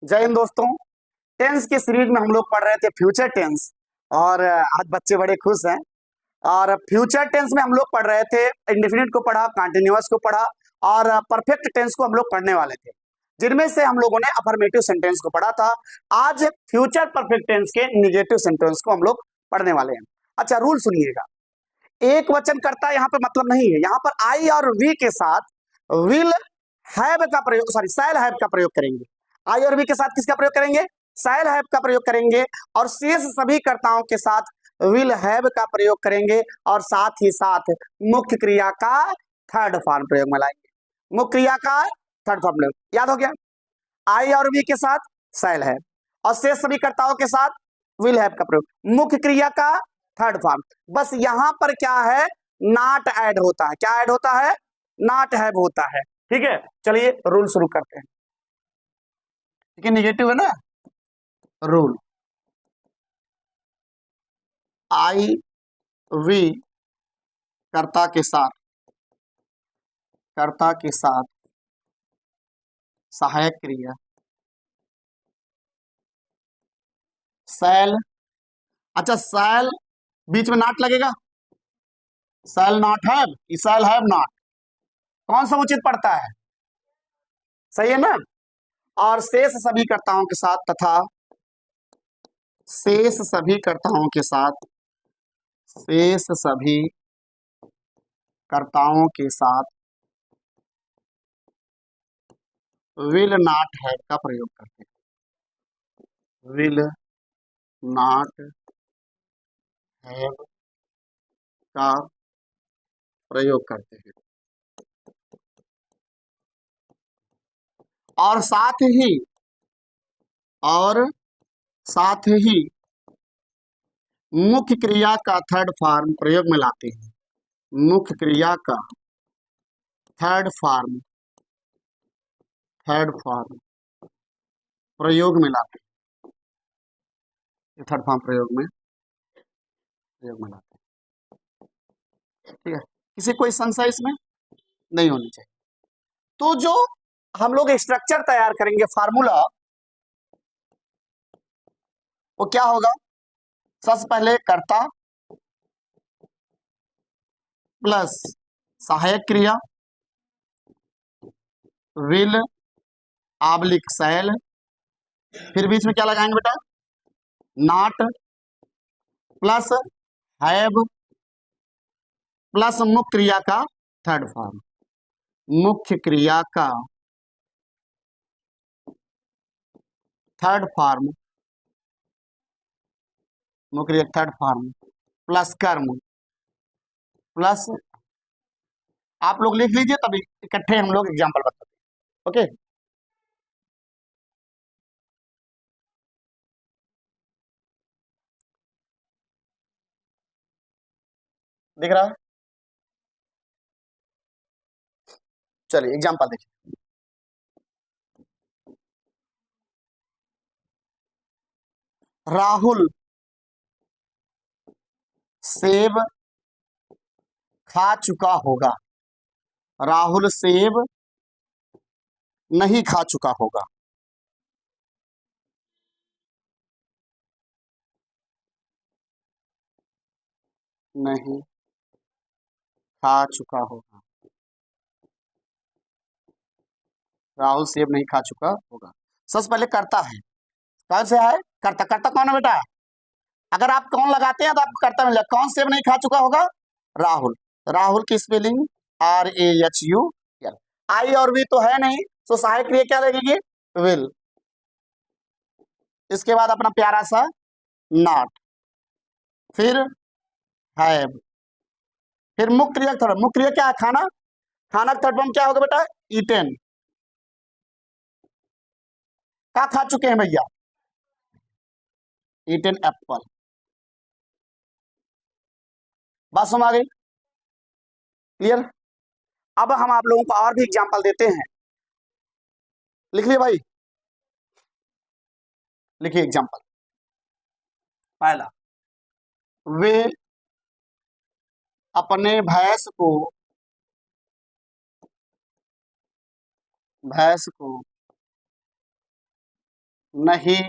जय हिंद दोस्तों। टेंस की सीरीज में हम लोग पढ़ रहे थे फ्यूचर टेंस। और आज बच्चे बड़े खुश हैं। और फ्यूचर टेंस में हम लोग पढ़ रहे थे, इंडेफिनिट को पढ़ा, कंटिन्यूअस को पढ़ा और परफेक्ट टेंस को हम लोग पढ़ने वाले थे, जिनमें से हम लोगों ने अफर्मेटिव सेंटेंस को पढ़ा था। आज फ्यूचर परफेक्ट टेंस के निगेटिव सेंटेंस को हम लोग पढ़ने वाले हैं। अच्छा, रूल सुनिएगा। एक वचन करता यहाँ पे मतलब नहीं है। यहाँ पर आई और वी के साथ विल हैव का प्रयोग, सॉरी शैल हैव का प्रयोग करेंगे। आई और वी के साथ किसका प्रयोग करेंगे? शैल हैव का प्रयोग करेंगे। और शेष सभी कर्ताओं के साथ विल हैव का प्रयोग करेंगे। और साथ ही साथ मुख्य क्रिया का थर्ड फॉर्म प्रयोग में लाएंगे। मुख्य क्रिया का थर्ड फॉर्म प्रयोग याद हो गया। आई और वी के साथ शैल हैव और शेष सभी कर्ताओं के साथ विल हैव का प्रयोग। मुख्य क्रिया का थर्ड फॉर्म। बस यहां पर क्या है? नॉट ऐड होता है। क्या ऐड होता है? नॉट हैव होता है। ठीक है, चलिए रूल शुरू करते हैं। ठीक है, निगेटिव है ना। रूल आई वी कर्ता के साथ सहायक क्रिया शैल। अच्छा, शैल बीच में नॉट लगेगा। Shall not have, shall have not, कौन सा उचित पड़ता है? सही है ना। और शेष सभी कर्ताओं के साथ तथा शेष सभी कर्ताओं के साथ शेष सभी कर्ताओं के साथ विल नॉट हैव का प्रयोग करते हैं। विल नॉट हैव का प्रयोग करते हैं। और साथ ही मुख्य क्रिया का थर्ड फॉर्म प्रयोग में लाते हैं। मुख्य क्रिया का थर्ड फॉर्म प्रयोग में लाते हैं। थर्ड फॉर्म प्रयोग में लाते हैं। ठीक है, किसी कोई संशय इसमें नहीं होनी चाहिए। तो जो हम लोग स्ट्रक्चर तैयार करेंगे, फार्मूला, वो क्या होगा? सबसे पहले कर्ता प्लस सहायक क्रिया विल आबलिक शैल, फिर बीच में क्या लगाएंगे बेटा? नॉट प्लस हैव प्लस मुख्य क्रिया का थर्ड फॉर्म। मुख्य क्रिया का थर्ड फॉर्म मुख्य क्रिया थर्ड फॉर्म प्लस कर्म प्लस, आप लोग लिख लीजिए तभी इकट्ठे हम लोग एग्जाम्पल बताते हैं। ओके, दिख रहा है? चलिए एग्जाम्पल देखिए। राहुल सेब खा चुका होगा। राहुल सेब नहीं खा चुका होगा। नहीं खा चुका होगा। राहुल सेब नहीं खा चुका होगा। सबसे पहले करता है। कौन से है? करता। करता कौन है बेटा? अगर आप कौन लगाते हैं तो आपको करता मिलेगा। कौन सेब नहीं खा चुका होगा? राहुल। राहुल की स्पेलिंग RAHUL। आई और वी तो है नहीं, तो सहायक क्रिया क्या लगेगी? विल। इसके बाद अपना प्यारा सा नॉट, फिर हैव, फिर मुख्य क्रिया थोड़ा। मुख्य क्रिया क्या है? खाना। खाना का थर्ड फॉर्म क्या होगा बेटा? ईटेन। क्या खा चुके हैं भैया? Eaten Apple. बात समझ आ गई? क्लियर? अब हम आप लोगों को और भी एग्जांपल देते हैं। लिख लिया भाई? लिखिए एग्जांपल। पहला, वे अपने भैंस को नहीं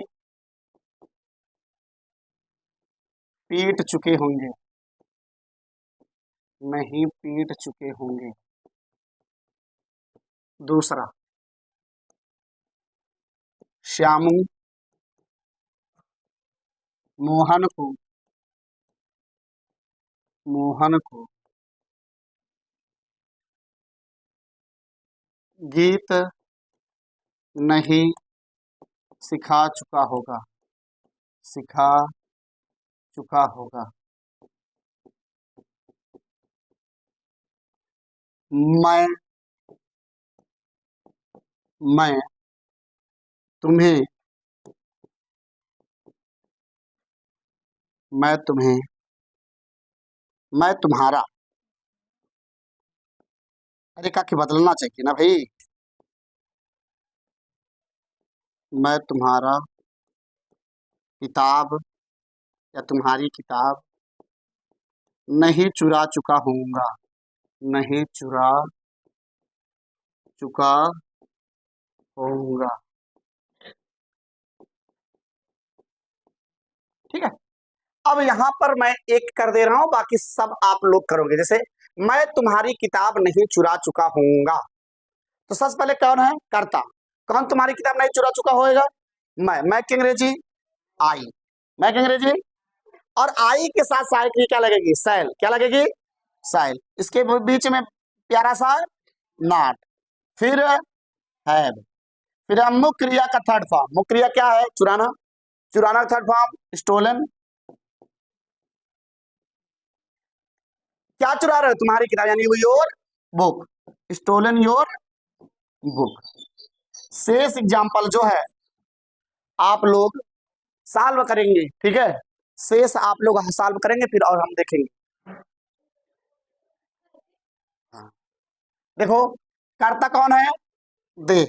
पीट चुके होंगे, नहीं पीट चुके होंगे। दूसरा, श्यामू मोहन को, मोहन को गीत नहीं सिखा चुका होगा, सिखा चुका होगा। मैं तुम्हें, मैं तुम्हें, मैं तुम्हारा, अरे काके बदलना चाहिए ना भाई। मैं तुम्हारा किताब या तुम्हारी किताब नहीं चुरा चुका होऊंगा, नहीं चुरा चुका होऊंगा। ठीक है, अब यहां पर मैं एक कर दे रहा हूं, बाकी सब आप लोग करोगे। जैसे मैं तुम्हारी किताब नहीं चुरा चुका होऊंगा, तो सबसे पहले कौन है? कर्ता। कौन तुम्हारी किताब नहीं चुरा चुका होएगा? मैं की अंग्रेजी आई, मैं की अंग्रेजी, और आई के साथ साइड की क्या लगेगी? सैल। क्या लगेगी? सैल। इसके बीच में प्यारा सा नॉट, फिर हैव, फिर मुख्य क्रिया का थर्ड फॉर्म। मुख्य क्रिया क्या है? चुराना। चुराना का थर्ड फॉर्म स्टोलन। क्या चुरा रहे हो? तुम्हारी किताब, यानी your book, stolen your book. शेष एग्जाम्पल जो है आप लोग सॉल्व करेंगे, ठीक है? शेष आप लोग सॉल्व करेंगे फिर और हम देखेंगे। देखो कर्ता कौन है? दे।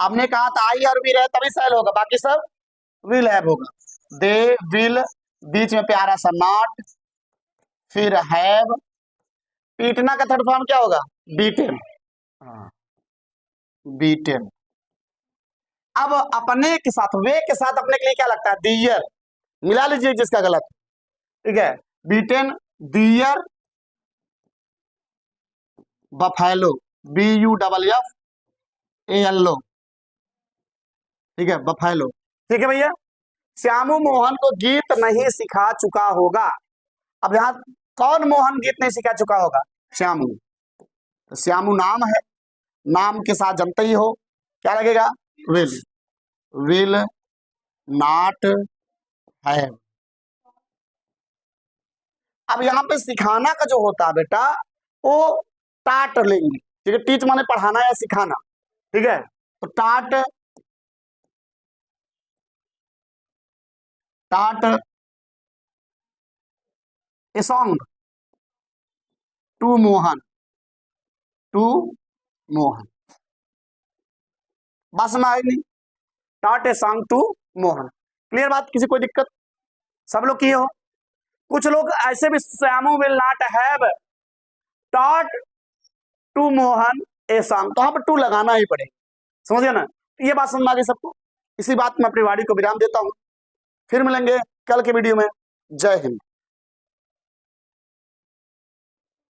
हमने कहा था आई और विल है तभी सैल होगा, बाकी सब विल हैव होगा। दे विल, बीच में प्यारा सा नॉट, फिर हैव। पीटना का थर्ड फॉर्म क्या होगा? Beaten, beaten. अब अपने के साथ, वे के साथ अपने के लिए क्या लगता है? दियर। मिला लीजिए जिसका गलत, ठीक है? बीटेन, दियर बफेलो, BUFFALO, ठीक है? बफेलो। ठीक है भैया। श्यामू मोहन को गीत नहीं सिखा चुका होगा। अब यहां कौन मोहन गीत नहीं सिखा चुका होगा? श्यामू। तो श्यामू नाम है, नाम के साथ जानते ही हो क्या लगेगा? Will, will not have. अब यहाँ पे सिखाना का जो होता है बेटा, वो टाट लेंगे, ठीक है? टीच माने पढ़ाना या सिखाना, ठीक है? तो taught, taught a song to Mohan, to Mohan. बात समझ आई नहीं? Taught a song to Mohan. Clear बात? किसी कोई दिक्कत? सब लोग किए हो? कुछ लोग ऐसे भी, Shyamu will not have taught to Mohan a song, तो वहां पर टू लगाना ही पड़ेगा। समझ गया ना? ये बात समझ आ गई सबको? इसी बात में अपनी वाणी को विराम देता हूं, फिर मिलेंगे कल के वीडियो में। जय हिंद।